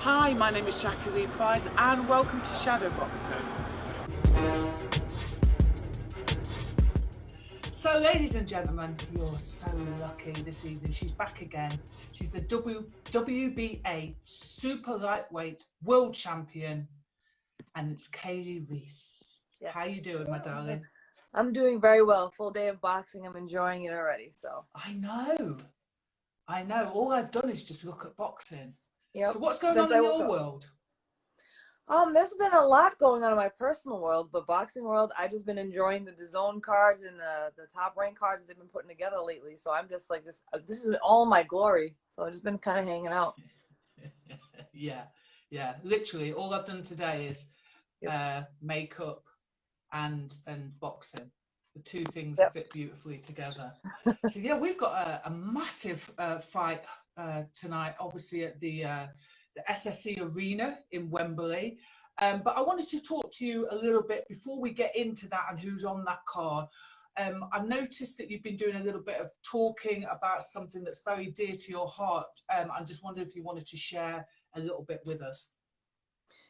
Hi, my name is Jacqui-Lee Pryce and welcome to Shadowboxruk. So, ladies and gentlemen, you're so lucky this evening. She's back again. She's the WBA Super Lightweight World Champion, and it's Reis. Yes. How you doing, my darling? I'm doing very well. Full day of boxing. I'm enjoying it already. So I know. All I've done is just look at boxing. Yep. So what's going on in your world? There's been a lot going on in my personal world, but boxing world, I just been enjoying the DAZN cards and the top rank cards that they've been putting together lately. So I'm just like this is all my glory. So I've just been kind of hanging out. Yeah. Literally, all I've done today is makeup and boxing. The two things fit beautifully together. So yeah, we've got a massive fight tonight, obviously at the SSE Arena in Wembley. But I wanted to talk to you a little bit before we get into that and who's on that card. I've noticed that you've been doing a little bit of talking about something that's very dear to your heart. I just wondered if you wanted to share a little bit with us.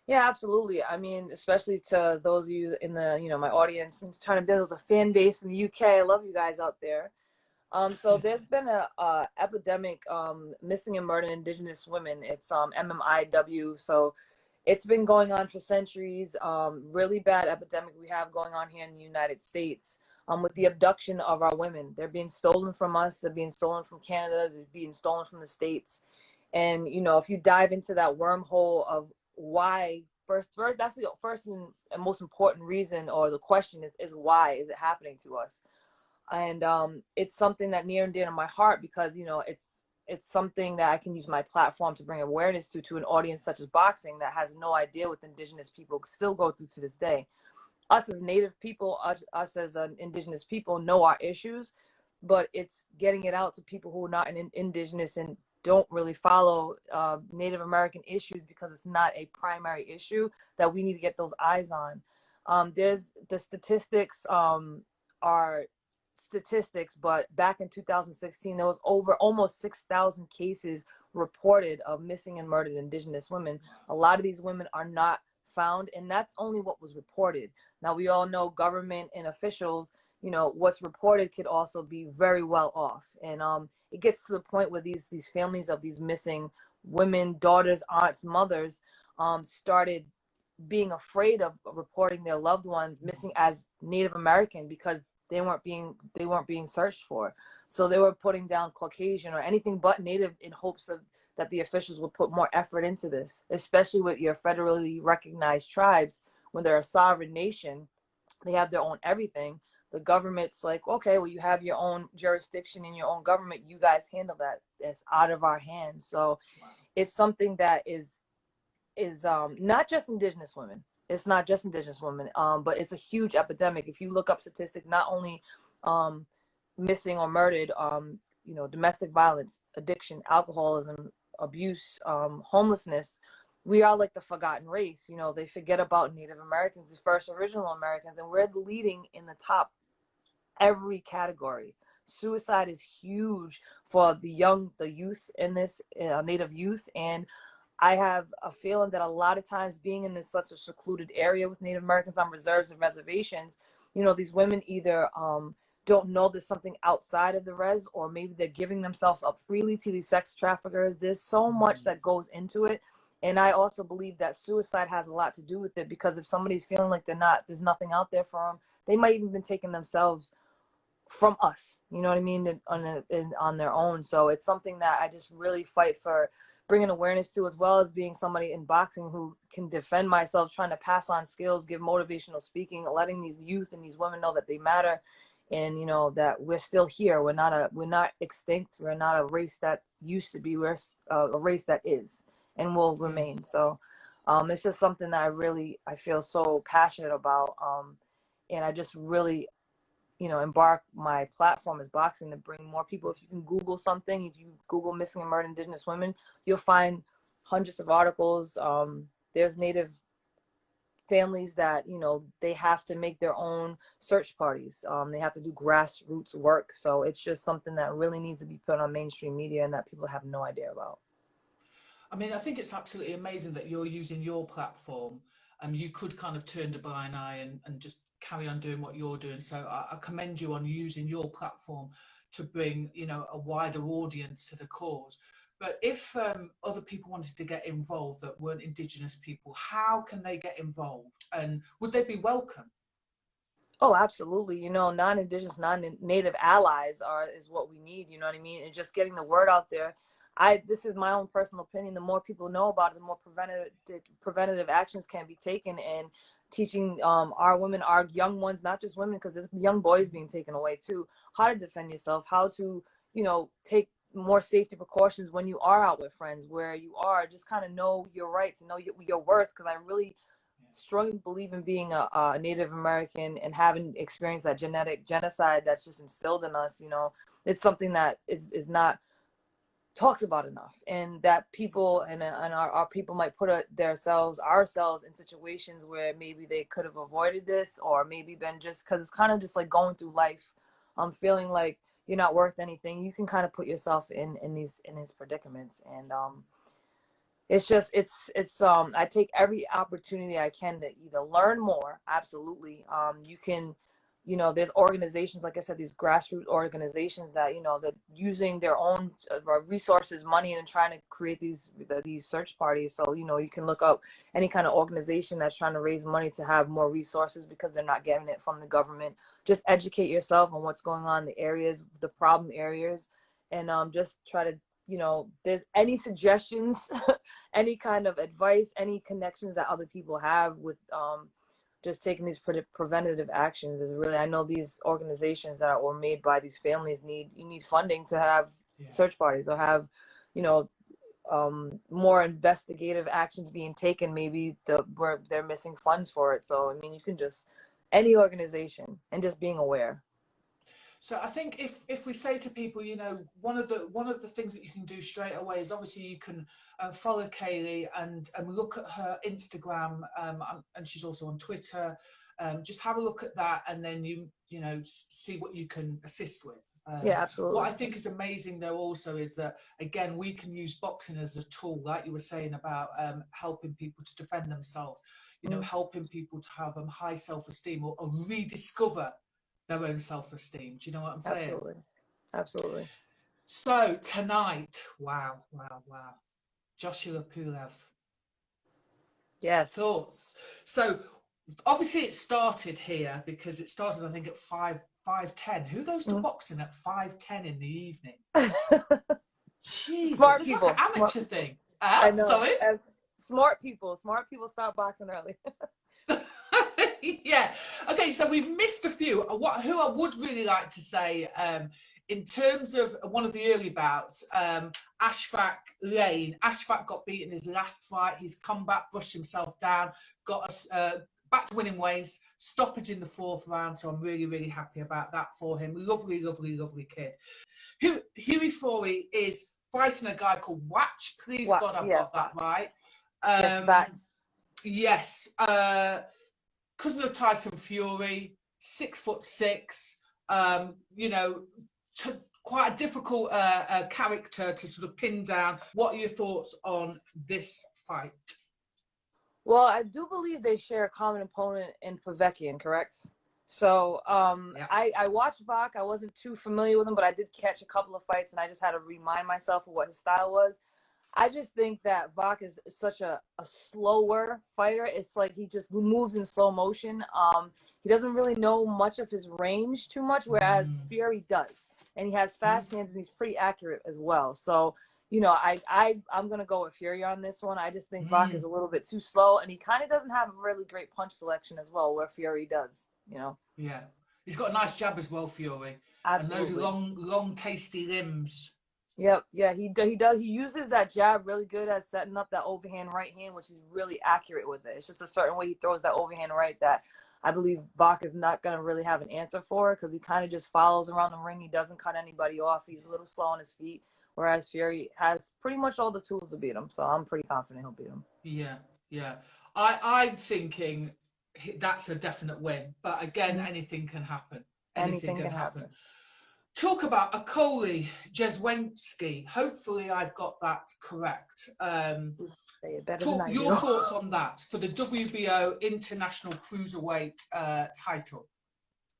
Yeah, absolutely. I mean, especially to those of you in the, my audience and trying to build a fan base in the UK. I love you guys out there. So there's been a epidemic missing and murdered Indigenous women. It's MMIW. So it's been going on for centuries. Really bad epidemic we have going on here in the United States with the abduction of our women. They're being stolen from us. They're being stolen from Canada. They're being stolen from the States. And, if you dive into that wormhole of why, first that's the first and most important reason, or the question is why is it happening to us? And it's something that near and dear to my heart because it's something that I can use my platform to bring awareness to an audience such as boxing that has no idea what Indigenous people still go through to this day. Us as Native people, us as Indigenous people know our issues, but it's getting it out to people who are not Indigenous and don't really follow Native American issues because it's not a primary issue that we need to get those eyes on. There's the statistics are statistics, but back in 2016 there was almost 6,000 cases reported of missing and murdered Indigenous women. A lot of these women are not found, and that's only what was reported. Now we all know government and officials, what's reported could also be very well off, and it gets to the point where these families of these missing women, daughters, aunts, mothers started being afraid of reporting their loved ones missing as Native American because they weren't being searched for. So they were putting down Caucasian or anything but Native in hopes of that the officials would put more effort into this, especially with your federally recognized tribes. When they're a sovereign nation, they have their own everything. The government's like, okay, well, you have your own jurisdiction in your own government. You guys handle that. It's out of our hands. So it's something that is not just Indigenous women. It's not just Indigenous women, but it's a huge epidemic. If you look up statistics, not only missing or murdered, domestic violence, addiction, alcoholism, abuse, homelessness, we are like the forgotten race. They forget about Native Americans, the first original Americans, and we're leading in the top every category. Suicide is huge for the youth in this Native youth, and I have a feeling that a lot of times being in such a secluded area with Native Americans on reserves and reservations, these women either don't know there's something outside of the res, or maybe they're giving themselves up freely to these sex traffickers. There's so much that goes into it. And I also believe that suicide has a lot to do with it, because if somebody's feeling like there's nothing out there for them, they might even been taking themselves from us, you know what I mean, on their own. So it's something that I just really fight for bringing awareness to, as well as being somebody in boxing who can defend myself, trying to pass on skills, give motivational speaking, letting these youth and these women know that they matter, and that we're still here. We're not extinct. We're not a race that used to be. We're a race that is and will remain. So it's just something that I feel so passionate about, and I just really embark my platform as boxing to bring more people. If you can Google something, if you Google missing and murdered Indigenous women, you'll find hundreds of articles. There's Native families that, they have to make their own search parties. They have to do grassroots work. So it's just something that really needs to be put on mainstream media and that people have no idea about. I mean, I think it's absolutely amazing that you're using your platform. You could kind of turn a blind eye and just carry on doing what you're doing. So I commend you on using your platform to bring, you know, a wider audience to the cause. But if other people wanted to get involved that weren't Indigenous people, how can they get involved? And would they be welcome? Oh, absolutely. You know, non-Indigenous, non-Native allies is what we need. You know what I mean? And just getting the word out there. This is my own personal opinion. The more people know about it, the more preventative actions can be taken, and teaching our women, our young ones, not just women, because there's young boys being taken away too, how to defend yourself, how to, you know, take more safety precautions when you are out with friends, where you are, just kind of know your rights and know your worth. Because I really strongly believe in being a Native American and having experienced that genetic genocide that's just instilled in us. You know, it's something that is not talked about enough, and that people and our people might put ourselves in situations where maybe they could have avoided this, or maybe been, just because it's kind of just like going through life, feeling like you're not worth anything. You can kind of put yourself in these predicaments, and I take every opportunity I can to either learn more. Absolutely. You can, you know, there's organizations, like I said, these grassroots organizations that, you know, that using their own resources, money, and trying to create these search parties. So, you know, you can look up any kind of organization that's trying to raise money to have more resources because they're not getting it from the government. Just educate yourself on what's going on in the areas, the problem areas, and just try to, you know, there's any suggestions, any kind of advice, any connections that other people have with just taking these preventative actions is really, I know these organizations that were made by these families need funding to have search parties, or have, you know, more investigative actions being taken, maybe where they're missing funds for it. So, I mean, you can just, any organization, and just being aware. So I think if we say to people, you know, one of the things that you can do straight away is obviously you can follow Kaylee and look at her Instagram, and she's also on Twitter. Just have a look at that, and then you know, see what you can assist with. Yeah, absolutely. What I think is amazing though also is that, again, we can use boxing as a tool, like you were saying about helping people to defend themselves. You know, helping people to have high self-esteem, or rediscover their own self-esteem. Do you know what I'm saying? Absolutely. Absolutely. So tonight, wow. Joshua Pulev. Yes. Thoughts? So obviously it started here because it started, I think, at 5:10. Who goes to boxing at 5:10 in the evening? Jesus, Smart it's people. like an amateur thing. I know. Sorry? Smart people start boxing early. Yeah. Okay, so we've missed a few. Who I would really like to say, in terms of one of the early bouts, Ashfaq Lane. Ashfaq got beaten his last fight. He's come back, brushed himself down, got us back to winning ways, stoppage in the 4th round. So I'm really, really happy about that for him. Lovely, lovely, lovely kid. Hughie Fury is fighting a guy called Watch. Please, God, I've got that right. Yes. Cousin of Tyson Fury, 6'6", you know, quite a difficult character to sort of pin down. What are your thoughts on this fight? Well, I do believe they share a common opponent in Povetkian, correct? So I watched Vak. I wasn't too familiar with him, but I did catch a couple of fights, and I just had to remind myself of what his style was. I just think that Vak is such a slower fighter. It's like he just moves in slow motion. He doesn't really know much of his range too much, whereas Fury does. And he has fast hands, and he's pretty accurate as well. So, you know, I'm going to go with Fury on this one. I just think Vak is a little bit too slow, and he kind of doesn't have a really great punch selection as well, where Fury does, you know. Yeah. He's got a nice jab as well, Fury. Absolutely. And those long, tasty limbs. Yep, yeah, he does. He uses that jab really good at setting up that overhand right hand, which is really accurate with it. It's just a certain way he throws that overhand right that I believe Bach is not going to really have an answer for, because he kind of just follows around the ring. He doesn't cut anybody off. He's a little slow on his feet, whereas Fury has pretty much all the tools to beat him. So I'm pretty confident he'll beat him. Yeah. I'm thinking that's a definite win. But again, anything can happen. Anything can happen. talk about Akoli Jezwensky. Hopefully I've got that correct. Say it better than Talk I your do. thoughts on that for the WBO International Cruiserweight title.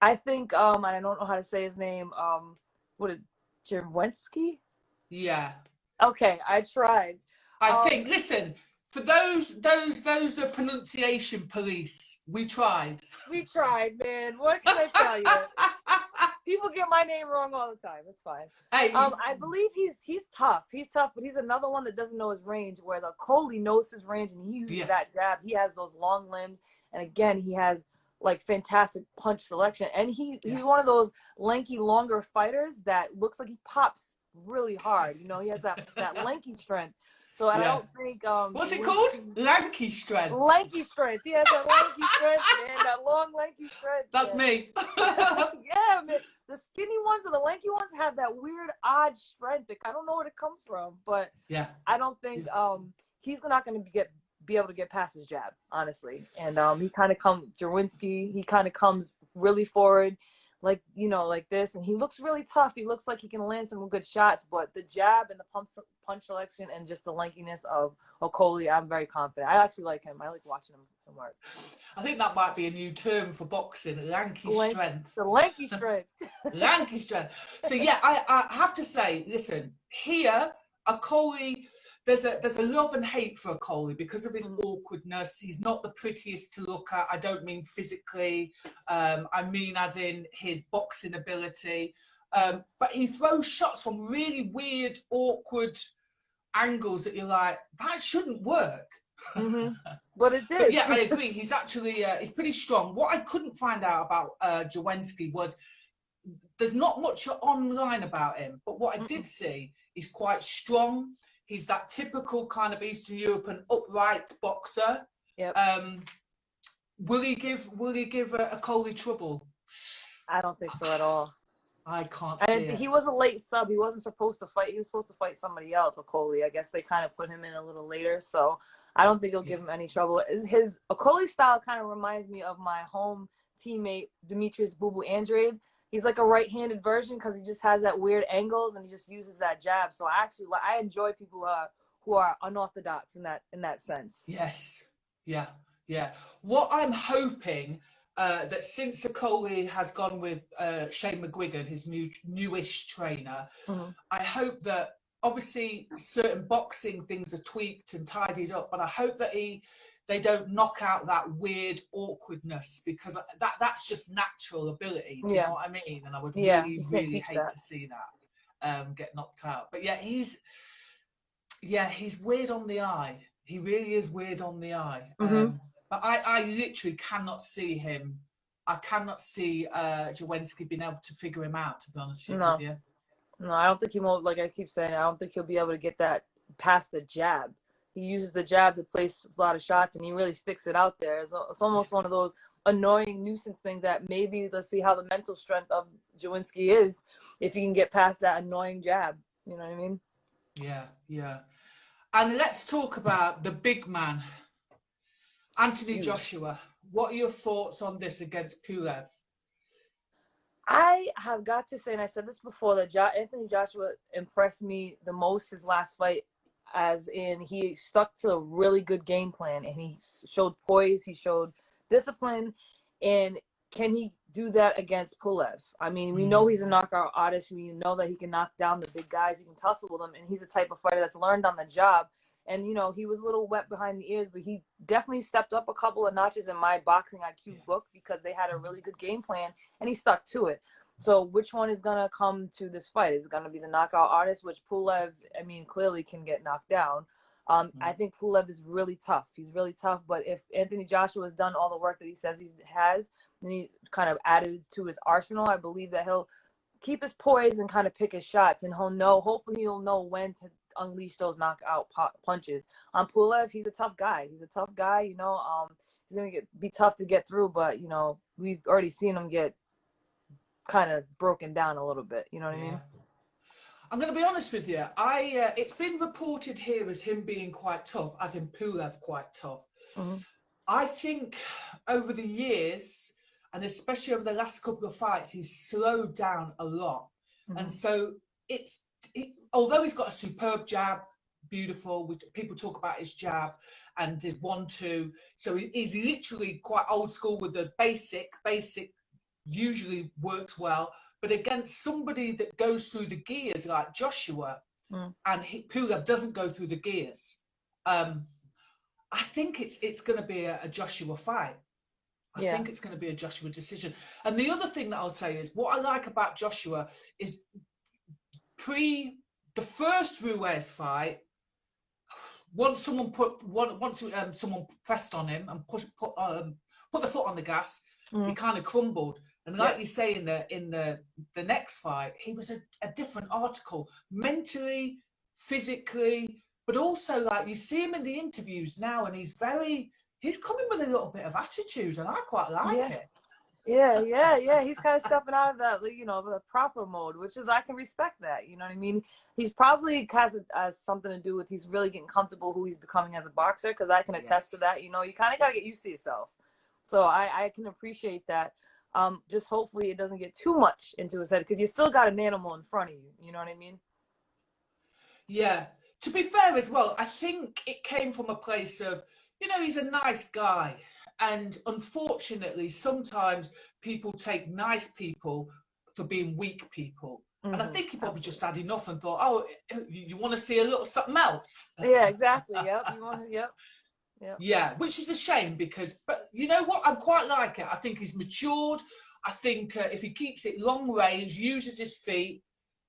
I think and I don't know how to say his name. What is Jezwensky? Yeah. Okay, I tried. I think. Listen, for those pronunciation police, we tried. We tried, man. What can I tell you? People get my name wrong all the time. It's fine. Hey, I believe he's tough. He's tough, but he's another one that doesn't know his range. Where the Coley knows his range and he uses that jab. He has those long limbs, and again, he has like fantastic punch selection. And he's one of those lanky, longer fighters that looks like he pops really hard. You know, he has that lanky strength. So I don't think what's it called? Lanky strength. Lanky strength. He has that lanky strength, man. That long lanky strength. That's me. Yeah, man. The skinny ones or the lanky ones have that weird, odd strength. I don't know where it comes from, but I don't think he's not going to be able to get past his jab, honestly. And he kind of Jawinski. He kind of comes really forward, like like this, and he looks really tough. He looks like he can land some good shots, but the jab and the punch selection and just the lankiness of Okoli, I'm very confident. I actually like him. I like watching him work. I think that might be a new term for boxing: lanky strength. The lanky strength. Lanky strength. So yeah, I have to say, listen, here Okoli. There's a love and hate for Okoli because of his awkwardness. He's not the prettiest to look at. I don't mean physically. I mean as in his boxing ability. But he throws shots from really weird, awkward angles that you're like, that shouldn't work. But it did. But yeah, I agree. He's actually he's pretty strong. What I couldn't find out about Jawinski was there's not much online about him. But what I did see, he's quite strong. He's that typical kind of Eastern European upright boxer. Yep. Will he give Okoli trouble? I don't think so at all. I can't see it. He was a late sub. He wasn't supposed to fight. He was supposed to fight somebody else, Okoli. I guess they kind of put him in a little later. So I don't think he'll give him any trouble. His Okoli style kind of reminds me of my home teammate, Demetrius Boo Boo Andrade. He's like a right-handed version because he just has that weird angles and he just uses that jab. So I enjoy people who are unorthodox in that sense. Yes, yeah. What I'm hoping that since Okoli has gone with Shane McGuigan, his newish trainer, I hope that obviously certain boxing things are tweaked and tidied up, but I hope that they don't knock out that weird awkwardness because that's just natural ability. Do you know what I mean? And I would really hate to see that get knocked out. But yeah, he's weird on the eye. He really is weird on the eye. But I literally cannot see him. I cannot see Jawinski being able to figure him out, to be honest with you. No, I don't think he won't. Like I keep saying, I don't think he'll be able to get that past the jab. He uses the jab to place a lot of shots, and he really sticks it out there. It's almost one of those annoying nuisance things that maybe let's see how the mental strength of Jawinski is if he can get past that annoying jab. You know what I mean? Yeah. And let's talk about the big man, Anthony Joshua. What are your thoughts on this against Pulev? I have got to say, and I said this before, that Anthony Joshua impressed me the most his last fight, as in he stuck to a really good game plan and he showed poise, he showed discipline, and can he do that against Pulev? I mean, we know he's a knockout artist. We know that he can knock down the big guys, he can tussle with them, and he's the type of fighter that's learned on the job. And, he was a little wet behind the ears, but he definitely stepped up a couple of notches in my boxing IQ book because they had a really good game plan and he stuck to it. So which one is going to come to this fight? Is it going to be the knockout artist, which Pulev, I mean, clearly can get knocked down. I think Pulev is really tough. He's really tough. But if Anthony Joshua has done all the work that he says he has, and he kind of added to his arsenal, I believe that he'll keep his poise and kind of pick his shots. And hopefully he'll know when to unleash those knockout punches. Pulev, he's a tough guy. He's going to be tough to get through. But, we've already seen him get kind of broken down a little bit. You know what I mean? I'm going to be honest with you. It's been reported here as him being quite tough, as in Pulev quite tough. I think over the years, and especially over the last couple of fights, he's slowed down a lot. And so although he's got a superb jab, beautiful, people talk about his jab and did 1-2, so he's literally quite old school with the basic usually works well, but against somebody that goes through the gears like Joshua, and Pulev doesn't go through the gears, I think it's going to be a Joshua fight. I think it's going to be a Joshua decision. And the other thing that I'll say is, what I like about Joshua is the first Ruiz fight, once someone someone pressed on him and put the foot on the gas, he kind of crumbled. And like you say, in the next fight, he was a different article, mentally, physically, but also like you see him in the interviews now, and he's coming with a little bit of attitude, and I quite like it. Yeah. He's kind of stepping out of that, the proper mode, which is, I can respect that. You know what I mean? He's probably has something to do with he's really getting comfortable who he's becoming as a boxer, because I can attest to that. You kind of got to get used to yourself. So I can appreciate that. Just hopefully it doesn't get too much into his head, because you still got an animal in front of you. You know what I mean? Yeah. To be fair as well, I think it came from a place of, he's a nice guy. And unfortunately, sometimes people take nice people for being weak people. And I think he probably just had enough and thought, oh, you want to see a little something else? Yeah, exactly. Yep. Yeah, which is a shame, but you know what? I quite like it. I think he's matured. I think if he keeps it long range, uses his feet,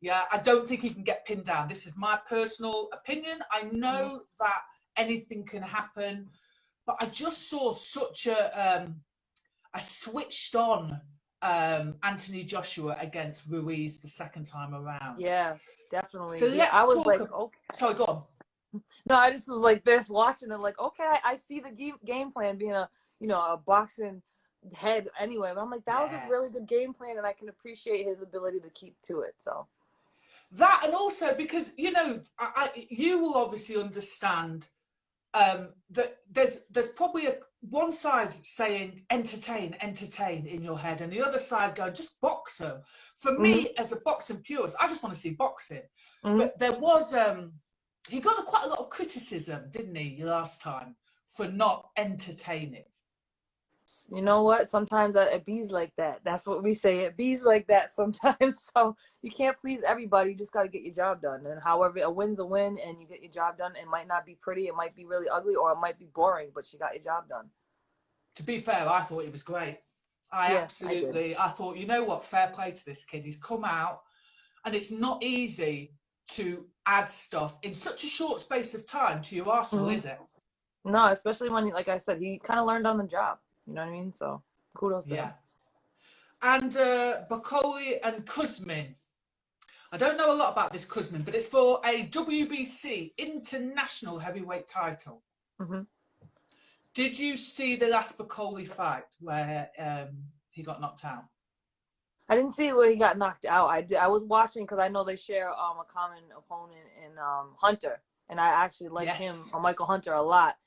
I don't think he can get pinned down. This is my personal opinion. I know that anything can happen. But I just saw such a switched on Anthony Joshua against Ruiz the second time around. Yeah, definitely. So I was like, okay. Sorry, go on. No, I just was like this, watching it, like, okay, I see the game plan being a boxing head anyway. But I'm like, that was a really good game plan, and I can appreciate his ability to keep to it. So that, and also because you will obviously understand. That there's probably one side saying entertain in your head, and the other side going just box him. For me, as a boxing purist, I just want to see boxing. But there was he got quite a lot of criticism, didn't he, last time, for not entertaining. You know what? Sometimes it bees like that. That's what we say. It bees like that sometimes. So you can't please everybody. You just got to get your job done. And however, a win's a win, and you get your job done. It might not be pretty. It might be really ugly, or it might be boring, but you got your job done. To be fair, I thought he was great. I thought, you know what? Fair play to this kid. He's come out, and it's not easy to add stuff in such a short space of time to your arsenal, is it? No, especially when, like I said, he kind of learned on the job. You know what I mean? So kudos to him. And Bakoli and Kuzmin. I don't know a lot about this Kuzmin, but it's for a WBC international heavyweight title. Did you see the last Bakoli fight where he got knocked out? I didn't see where he got knocked out. I was watching, because I know they share a common opponent in Hunter, and I actually like him, Michael Hunter, a lot.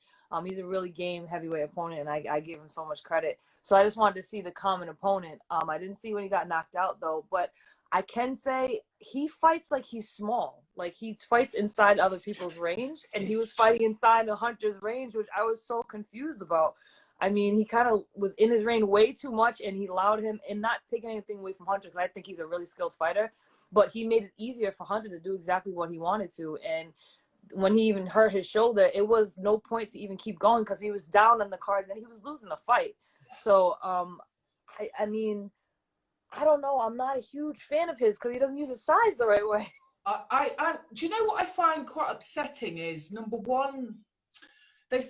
He's a really game heavyweight opponent, and I give him so much credit. So I just wanted to see the common opponent. I didn't see when he got knocked out, though. But I can say he fights like he's small. Like, he fights inside other people's range, and he was fighting inside the Hunter's range, which I was so confused about. I mean, he kind of was in his range way too much, and he allowed him, and not taking anything away from Hunter, because I think he's a really skilled fighter, but he made it easier for Hunter to do exactly what he wanted to. And when he even hurt his shoulder, it was no point to even keep going, because he was down on the cards and he was losing the fight. So, I mean, I don't know. I'm not a huge fan of his, because he doesn't use his size the right way. Do you know what I find quite upsetting is, number one, there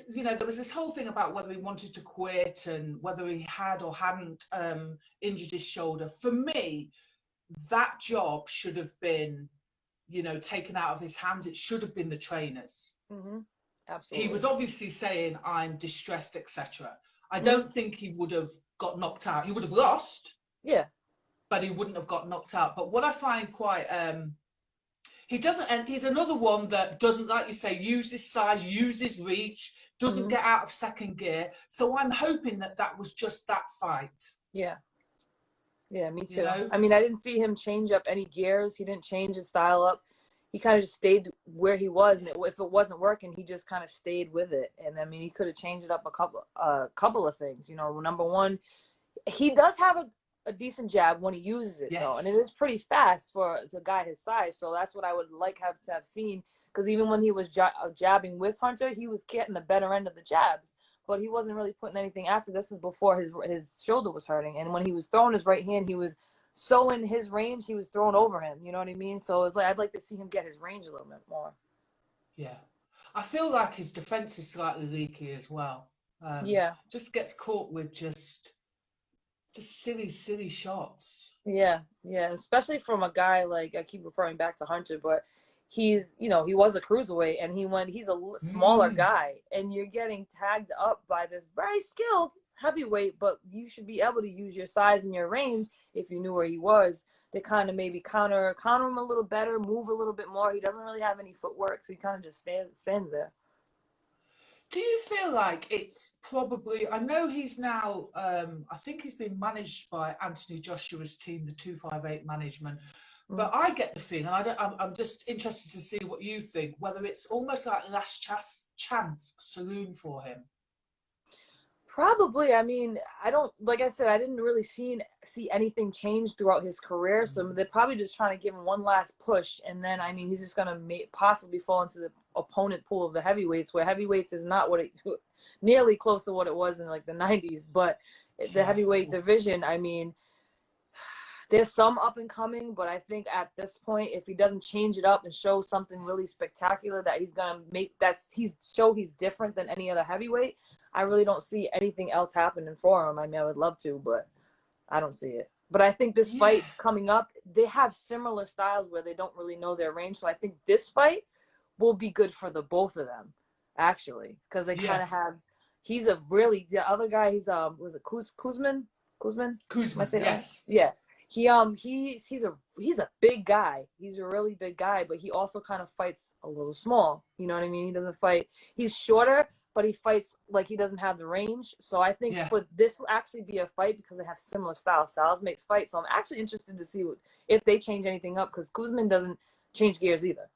was this whole thing about whether he wanted to quit and whether he had or hadn't injured his shoulder. For me, that job should have been, taken out of his hands. It should have been the trainers. Absolutely. He was obviously saying, I'm distressed, etc. I don't think he would have got knocked out. He would have lost. Yeah. But he wouldn't have got knocked out. But what I find quite, he doesn't, and he's another one that doesn't, like you say, use his size, use his reach, doesn't get out of second gear. So I'm hoping that was just that fight. Yeah. Yeah, me too. You know? I mean, I didn't see him change up any gears. He didn't change his style up. He kind of just stayed where he was, and if it wasn't working, he just kind of stayed with it. And I mean, he could have changed it up a couple of things. You know, number one, he does have a decent jab when he uses it, though, and it is pretty fast for a guy his size. So that's what I would like to have seen. Because even when he was jabbing with Hunter, he was getting the better end of the jabs, but he wasn't really putting anything after. This was before his shoulder was hurting, and when he was throwing his right hand, he was so in his range, he was thrown over him. You know what I mean? So it's like I'd like to see him get his range a little bit more. Yeah, I feel like his defense is slightly leaky as well. Just gets caught with just silly shots. Yeah, especially from a guy like, I keep referring back to Hunter, but he's, you know, he was a cruiserweight, and he's a smaller guy, and you're getting tagged up by this very skilled heavyweight, but you should be able to use your size and your range, if you knew where he was, to kind of maybe counter him a little better, move a little bit more. He doesn't really have any footwork, so he kind of just stands there. Do you feel like it's probably, I know he's now, I think he's been managed by Anthony Joshua's team, the 258 management, but I get the feeling, I'm just interested to see what you think, whether it's almost like last chance saloon for him. Probably. I mean, like I said, I didn't really see anything change throughout his career. So they're probably just trying to give him one last push. And then, I mean, he's just going to possibly fall into the opponent pool of the heavyweights, where heavyweights is not nearly close to what it was in like the 90s. But the heavyweight division, I mean, there's some up and coming, but I think at this point, if he doesn't change it up and show something really spectacular that he's going to he's different than any other heavyweight, I really don't see anything else happening for him. I mean, I would love to, but I don't see it. But I think this fight coming up, they have similar styles where they don't really know their range. So I think this fight will be good for the both of them, actually, because they kind of have. He's the other guy. He's was it Kuzman? Kuzman, yes. Yeah. He's a big guy. He's a really big guy, but he also kind of fights a little small. You know what I mean? He doesn't fight. He's shorter, but he fights like he doesn't have the range. So I think this will actually be a fight because they have similar styles. Styles makes fights. So I'm actually interested to see if they change anything up, because Kuzman doesn't change gears either.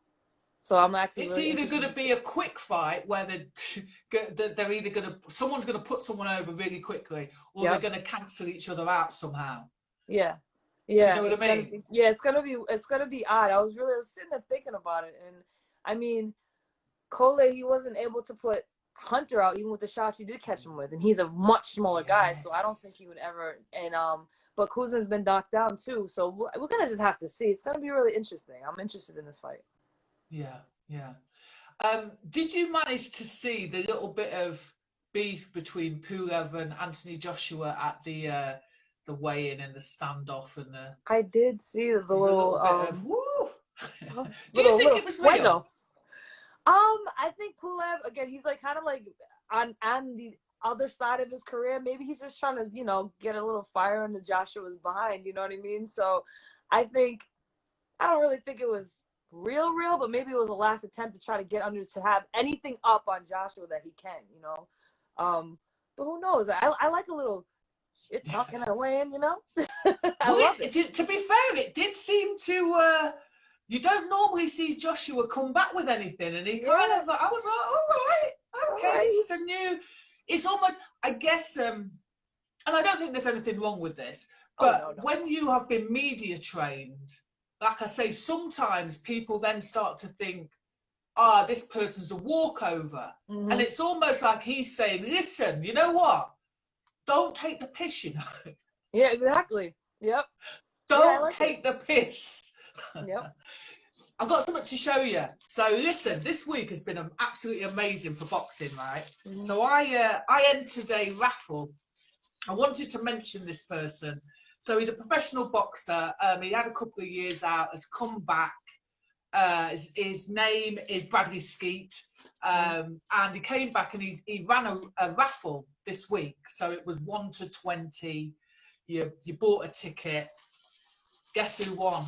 So I'm actually. It's either going to be a quick fight where they're either someone's going to put someone over really quickly, or they're going to cancel each other out somehow. Yeah. Do you know what I mean? It's gonna be odd. I was sitting there thinking about it, and I mean, Cole, he wasn't able to put Hunter out even with the shots he did catch him with, and he's a much smaller guy, so I don't think he would ever. And but Kuzman's been knocked down too, so we're gonna just have to see. It's gonna be really interesting. I'm interested in this fight. Yeah. Did you manage to see the little bit of beef between Pulev and Anthony Joshua at the weigh-in and the standoff and the? I did see the little bit of woo. Do you think it was real? I think Pulev, again, he's like kind of like on the other side of his career. Maybe he's just trying to, you know, get a little fire under Joshua's behind, you know what I mean? So I don't really think it was real, but maybe it was a last attempt to try to get under, to have anything up on Joshua that he can, you know? But who knows? I like a little shit talking away, and you know, I love it. To be fair, it did seem to. You don't normally see Joshua come back with anything, and he kind of. I was like, all right, this is a new. It's almost, I guess, and I don't think there's anything wrong with this, but no. When you have been media trained, like I say, sometimes people then start to think, this person's a walkover, and it's almost like he's saying, listen, you know what? Don't take the piss, you know. Yeah, exactly. Yep. Don't take the piss. Yep. I've got something to show you. So listen, this week has been absolutely amazing for boxing, right? So I entered a raffle. I wanted to mention this person. So he's a professional boxer. He had a couple of years out, has come back. His name is Bradley Skeet, and he came back and he ran a raffle this week. So it was 1 to 20. You bought a ticket. Guess who won?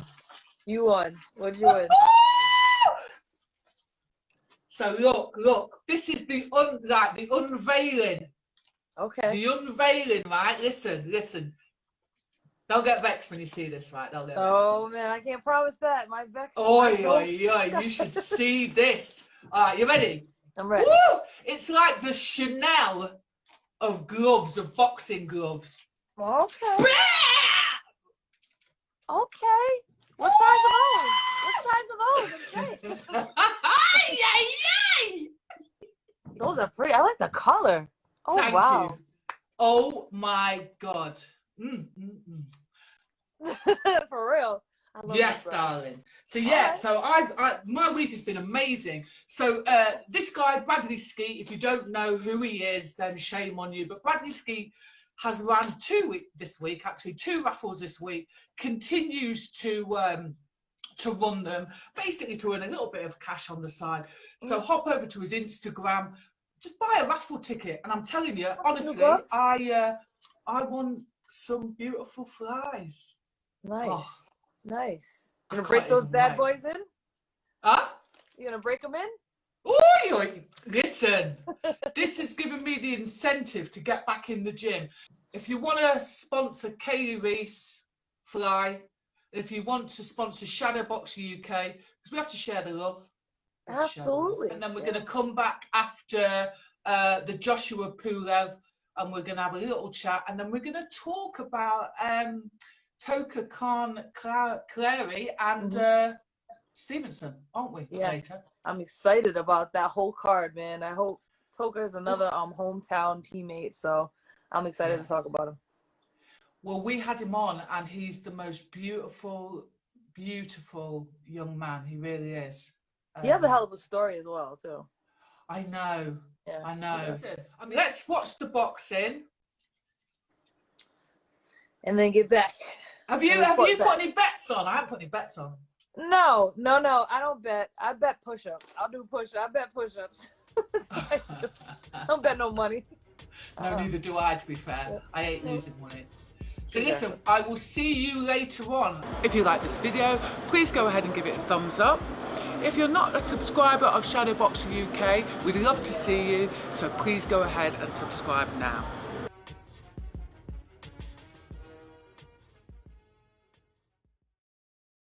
You won. What'd you win? So look. This is the unveiling. Okay. The unveiling, right? Listen. They'll get vexed when you see this, right? They'll get vexed. Oh man, I can't promise that. My vex. Oi, oi, oi, you should see this. All right, you ready? I'm ready. Woo! It's like the Chanel of gloves, of boxing gloves. Okay. Okay. What size are those? What size are those? Those are pretty. I like the color. Oh, Thank wow. you. Oh my God. For real. I love Yes, that, darling. So yeah, right. so my week has been amazing. So this guy, Bradley Skeet, if you don't know who he is, then shame on you. But Bradley Skeet has run two raffles this week, continues to run them, basically to earn a little bit of cash on the side. So hop over to his Instagram, just buy a raffle ticket. And I'm telling you, honestly, I won some beautiful flies. Nice. Oh. Nice. I You gonna break can't those even bad wait. boys in? Huh? You gonna break them in? Oi, listen, this has given me the incentive to get back in the gym. If you want to sponsor Jacqui-Lee Reis Fly, if you want to sponsor Shadowbox UK, because we have to share the love. Absolutely. And then we're going to come back after the Joshua Pulev, and we're going to have a little chat, and then we're going to talk about Toka Khan Clary and Stevenson, aren't we? Yeah. Later. I'm excited about that whole card, man. I hope Toka is another hometown teammate, so I'm excited to talk about him. Well, we had him on, and he's the most beautiful, beautiful young man. He really is. He has a hell of a story as well, too. I know. Yeah. I know. I mean, let's watch the boxing. And then get back. Have you put any bets on? I haven't put any bets on. No. I don't bet. I bet push-ups. I'll do push-ups. I bet push-ups. I don't bet no money. No, neither do I, to be fair. I hate losing money. So Exactly. listen, I will see you later on. If you like this video, please go ahead and give it a thumbs up. If you're not a subscriber of Shadowboxruk UK, we'd love to see you, so please go ahead and subscribe now.